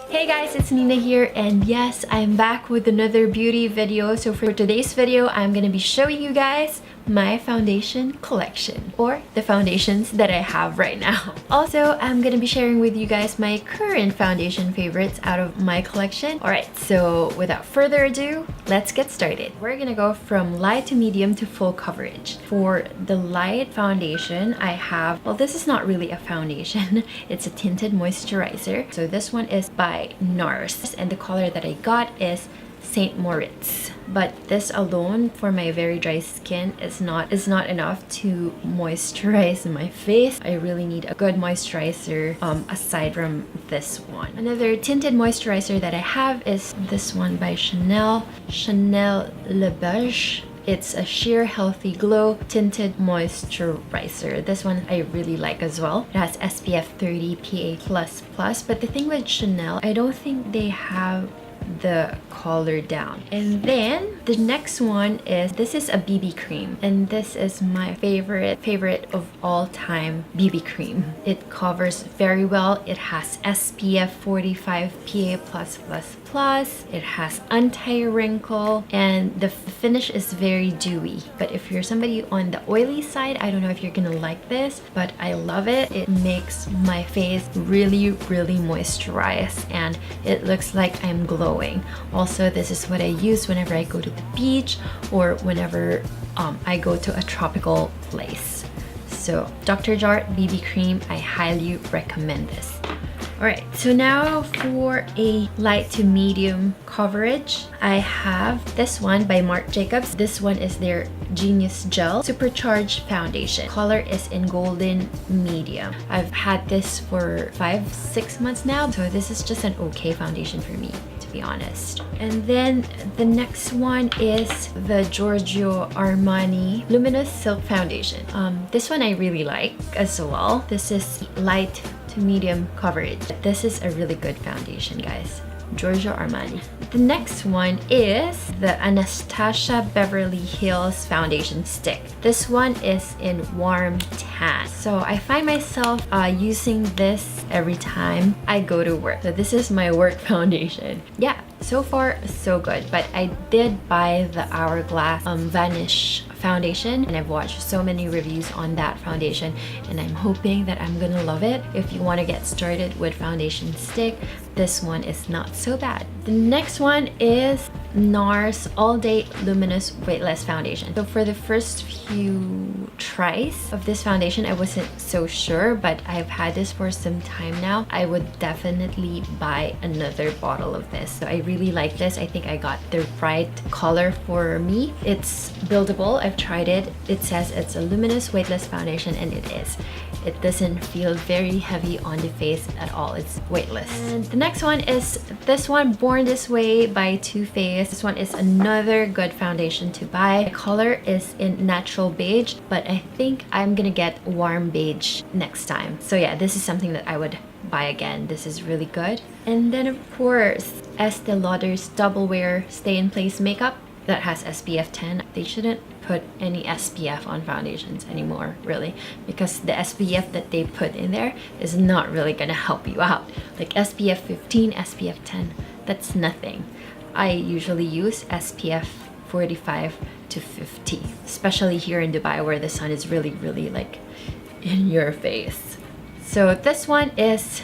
Hey guys, it's Nina here, and yes, I'm back with another beauty video. So for today's video, I'm gonna be showing you guys my foundation collection, or the foundations that I have right now. Also, I'm gonna be sharing with you guys my current foundation favorites out of my collection. Alright, so without further ado, let's get started. We're gonna go from light to medium to full coverage. For the light foundation, I have, well, this is not really a foundation, it's a tinted moisturizer. So this one is by Nars, and the color that I got is Saint Moritz. But this alone for my very dry skin is not enough to moisturize my face. I really need a good moisturizer aside from this one. Another tinted moisturizer that I have is this one by Chanel Les Beiges. It's a sheer healthy glow tinted moisturizer. This one I really like as well. It has SPF 30 PA++, but the thing with Chanel, I don't think they have the color down. And then the next one is, this is a BB cream, and this is my favorite of all time BB cream. It covers very well. It has SPF 45 PA+++. It has anti-wrinkle, and the finish is very dewy. But if you're somebody on the oily side, I don't know if you're gonna like this, but I love it. It makes my face really moisturized, and it looks like I'm glowing. Also, this is what I use whenever I go to the beach or whenever I go to a tropical place. So Dr. Jart BB Cream, I highly recommend this. Alright, so now for a light to medium coverage, I have this one by Marc Jacobs. This one is their Genius Gel Supercharged Foundation. Color is in golden medium. I've had this for 5-6 months now, so this is just an okay foundation for me, to be honest. And then the next one is the Giorgio Armani Luminous Silk Foundation. This one I really like as well. This is light to medium coverage. This is a really good foundation, guys. Giorgio Armani. The next one is the Anastasia Beverly Hills Foundation Stick. This one is in warm tan. So I find myself using this every time I go to work. So this is my work foundation. Yeah, so far so good. But I did buy the Hourglass Vanish foundation, and I've watched so many reviews on that foundation, and I'm hoping that I'm gonna love it. If you want to get started with foundation stick, this one is not so bad. The next one is Nars All Day Luminous Weightless Foundation. So for the first few tries of this foundation, I wasn't so sure, but I've had this for some time now. I would definitely buy another bottle of this. So I really like this. I think I got the right color for me. It's buildable. I've tried it. It says it's a luminous weightless foundation, and it is. It doesn't feel very heavy on the face at all. It's weightless. And the next one is this one, Born This Way by Too Faced. This one is another good foundation to buy. The color is in natural beige, but I think I'm gonna get warm beige next time. So yeah, this is something that I would buy again. This is really good. And then of course, Estee Lauder's Double Wear Stay in Place Makeup that has SPF 10. They shouldn't put any SPF on foundations anymore, really, because the SPF that they put in there is not really gonna help you out. Like SPF 15, SPF 10, that's nothing. I usually use SPF 45 to 50, especially here in Dubai where the sun is really like in your face. So this one is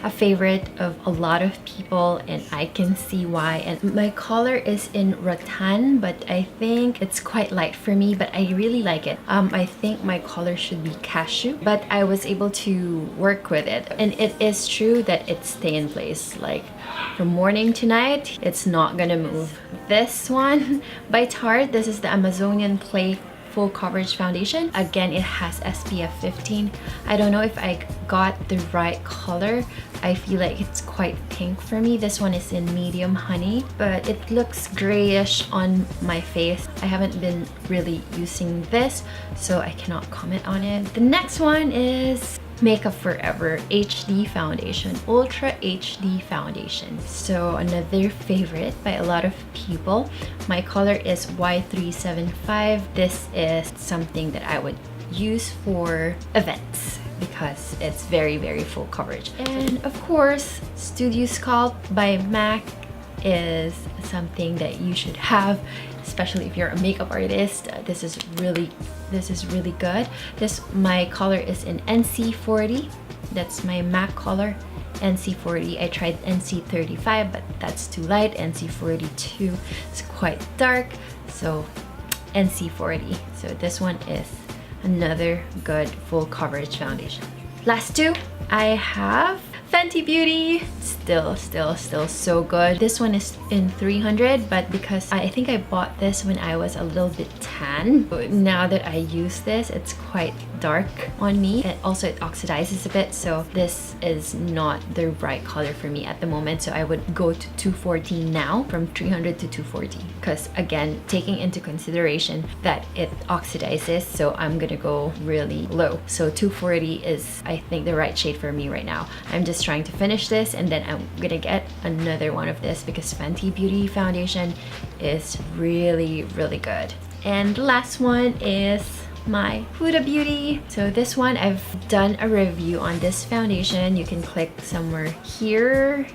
a favorite of a lot of people, and I can see why. And my color is in rattan, but I think it's quite light for me, but I really like it. I think my color should be cashew, but I was able to work with it, and it is true that it stays in place. Like from morning to night, it's not gonna move. This one by Tarte, this is the Amazonian Clay Full Coverage Foundation. Again, it has SPF 15. I don't know if I got the right color. I feel like it's quite pink for me. This one is in medium honey, but it looks grayish on my face. I haven't been really using this, so I cannot comment on it. The next one is Makeup Forever HD Foundation, Ultra HD Foundation. So another favorite by a lot of people. My color is Y375. This is something that I would use for events. because it's very, very full coverage. And of course, Studio Sculpt by Mac is something that you should have, especially if you're a makeup artist. This is really good. My color is in NC40. That's my MAC color, NC40. I tried NC35, but that's too light. NC42 is quite dark, so NC40. So this one is another good full coverage foundation. Last two, I have Fenty Beauty. Still so good. This one is in 300, but because I think I bought this when I was a little bit tan. Now that I use this, it's quite dark on me. And also it oxidizes a bit, so this is not the right color for me at the moment. So I would go to 240 now, from 300 to 240, because again, taking into consideration that it oxidizes, so I'm gonna go really low. So 240 is, I think, the right shade for me right now. I'm just trying to finish this, and then I'm gonna get another one of this because Fenty Beauty foundation is really good. And the last one is my Huda Beauty. So this one, I've done a review on this foundation. You can click somewhere here.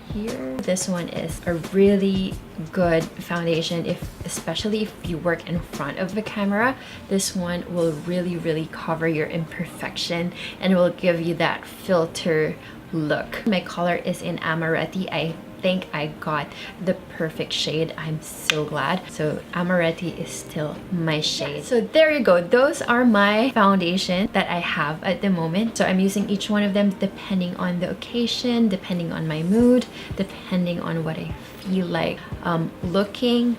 This one is a really good foundation, especially if you work in front of the camera. This one will really cover your imperfection and will give you that filter look. My color is in Amaretti. I think I got the perfect shade. I'm so glad. So Amaretti is still my shade. So there you go. Those are my foundation that I have at the moment. So I'm using each one of them depending on the occasion, depending on my mood, depending on what I feel like looking.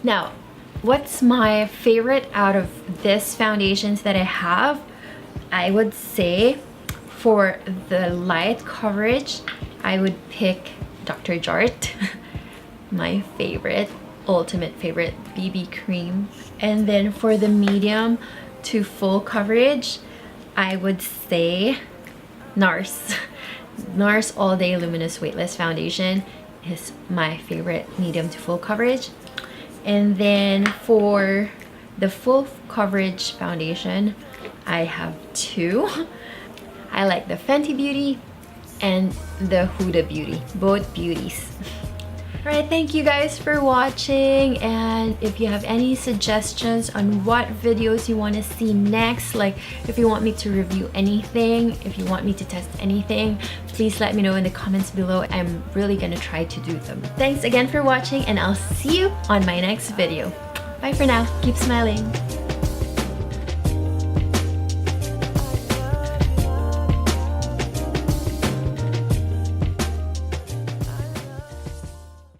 Now, what's my favorite out of this foundations that I have? I would say for the light coverage, I would pick Dr. Jart, my favorite, ultimate favorite BB cream. And then for the medium to full coverage, I would say Nars. Nars All Day Luminous Weightless Foundation is my favorite medium to full coverage. And then for the full coverage foundation, I have two. I like the Fenty Beauty and the Huda Beauty, both beauties. Alright, thank you guys for watching, and if you have any suggestions on what videos you want to see next, like if you want me to review anything, if you want me to test anything, please let me know in the comments below. I'm really gonna try to do them. Thanks again for watching, and I'll see you on my next video. Bye for now. Keep smiling.